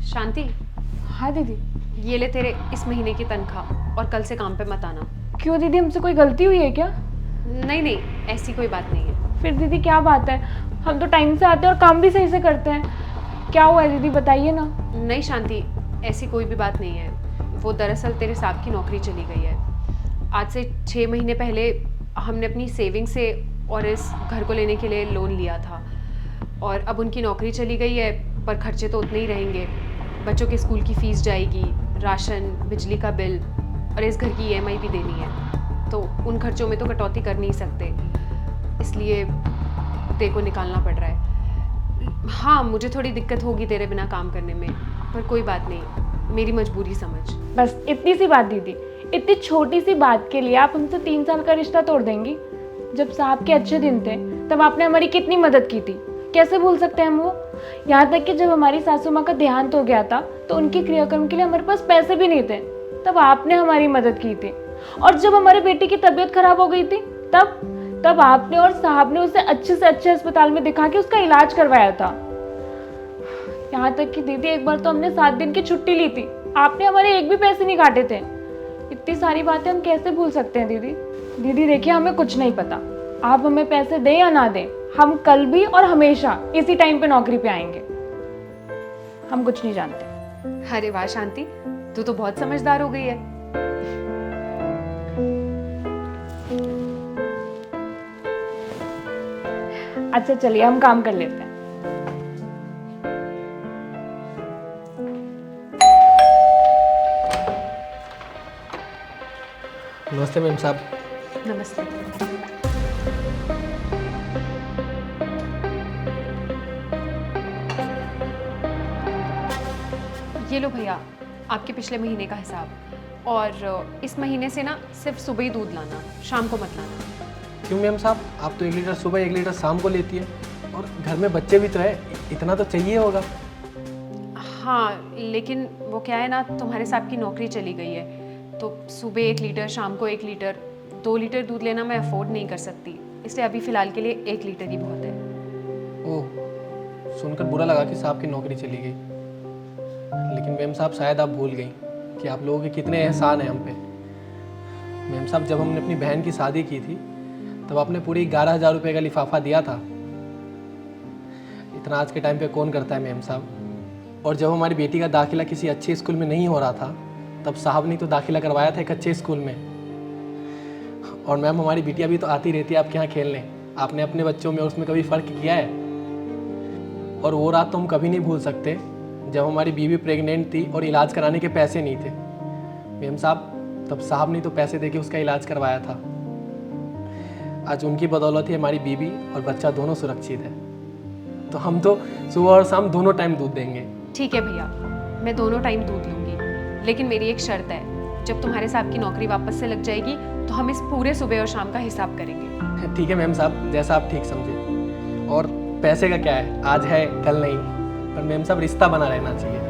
शांति, हाँ दीदी। ये ले तेरे इस महीने की तनख्वाह और कल से काम पे मत आना। क्यों दीदी, हमसे कोई गलती हुई है क्या? नहीं नहीं, ऐसी कोई बात नहीं है। फिर दीदी क्या बात है, हम तो टाइम से आते हैं और काम भी सही से करते हैं। क्या हुआ है दीदी, बताइए ना। नहीं शांति, ऐसी कोई भी बात नहीं है। वो दरअसल तेरे साहब की नौकरी चली गई है। आज से 6 महीने पहले हमने अपनी सेविंग से और इस घर को लेने के लिए लोन लिया था, और अब उनकी नौकरी चली गई है, पर खर्चे तो उतने ही रहेंगे। बच्चों के स्कूल की फ़ीस जाएगी, राशन, बिजली का बिल और इस घर की EMI भी देनी है, तो उन खर्चों में तो कटौती कर नहीं सकते, इसलिए तेरे को निकालना पड़ रहा है। हाँ, मुझे थोड़ी दिक्कत होगी तेरे बिना काम करने में, पर कोई बात नहीं, मेरी मजबूरी समझ। बस इतनी सी बात दीदी, इतनी छोटी सी बात के लिए आप हमसे 3 साल का रिश्ता तोड़ देंगी? जब साहब के अच्छे दिन थे तब आपने हमारी कितनी मदद की थी, कैसे भूल सकते हैं हम वो? यहाँ तक कि जब हमारी सासू माँ का देहांत हो गया था तो उनके क्रियाक्रम के लिए हमारे पास पैसे भी नहीं थे, तब आपने हमारी मदद की थी। और जब हमारे बेटे की तबीयत खराब हो गई थी तब आपने और साहब ने उसे अच्छे से अच्छे अस्पताल में दिखा के उसका इलाज करवाया था। यहाँ तक कि दीदी एक बार तो हमने 7 दिन की छुट्टी ली थी, आपने हमारे एक भी पैसे नहीं काटे थे। इतनी सारी बातें हम कैसे भूल सकते हैं दीदी? दीदी देखिए, हमें कुछ नहीं पता, आप हमें पैसे दें या ना दें, हम कल भी और हमेशा इसी टाइम पे नौकरी पे आएंगे। हम कुछ नहीं जानते। अरे वाह शांति, तू तो बहुत समझदार हो गई है। अच्छा चलिए, हम काम कर लेते हैं। नमस्ते मैम साहब। नमस्ते। ये लो भैया, आपके पिछले महीने का हिसाब, और इस महीने से ना सिर्फ सुबह ही दूध लाना, शाम को मत लाना। क्यों मैम साहब, आप तो 1 लीटर सुबह 1 लीटर शाम को लेती है, और घर में बच्चे भी तो है, इतना तो चाहिए होगा। हाँ, लेकिन वो क्या है ना, तुम्हारे साहब की नौकरी चली गई है, तो सुबह 1 लीटर, शाम को 1 लीटर, 2 लीटर दूध लेना मैं अफोर्ड नहीं कर सकती, इसलिए अभी फ़िलहाल के लिए 1 लीटर ही बहुत है। ओह, सुनकर बुरा लगा कि साहब की नौकरी चली गई, लेकिन मैम साहब शायद आप भूल गई कि आप लोगों के कितने एहसान हैं हम पे। मैम साहब, जब हमने अपनी बहन की शादी की थी तब आपने पूरी 11,000 रुपये का लिफाफा दिया था। इतना आज के टाइम पे कौन करता है मैम साहब। और जब हमारी बेटी का दाखिला किसी अच्छे स्कूल में नहीं हो रहा था तब साहब ने तो दाखिला करवाया था एक अच्छे स्कूल में। और मैम, हमारी बिटिया भी तो आती रहती है आपके यहाँ खेलने, आपने अपने बच्चों में उसमें कभी फ़र्क किया है? और वो रात तो हम कभी नहीं भूल सकते जब हमारी बीवी प्रेग्नेंट थी और इलाज कराने के पैसे नहीं थे। मैम साहब, तब साहब ने तो पैसे देके उसका इलाज करवाया था। आज उनकी बदौलत ही हमारी बीवी और बच्चा दोनों सुरक्षित है। तो हम तो सुबह और शाम दोनों टाइम दूध देंगे। ठीक है भैया, मैं दोनों टाइम दूध लूँगी, लेकिन मेरी एक शर्त है, जब तुम्हारे साहब की नौकरी वापस से लग जाएगी तो हम इस पूरे सुबह और शाम का हिसाब करेंगे। ठीक है मैम साहब, जैसा आप ठीक समझे। और पैसे का क्या है, आज है कल नहीं, पर मैम साहब रिश्ता बना रहना चाहिए।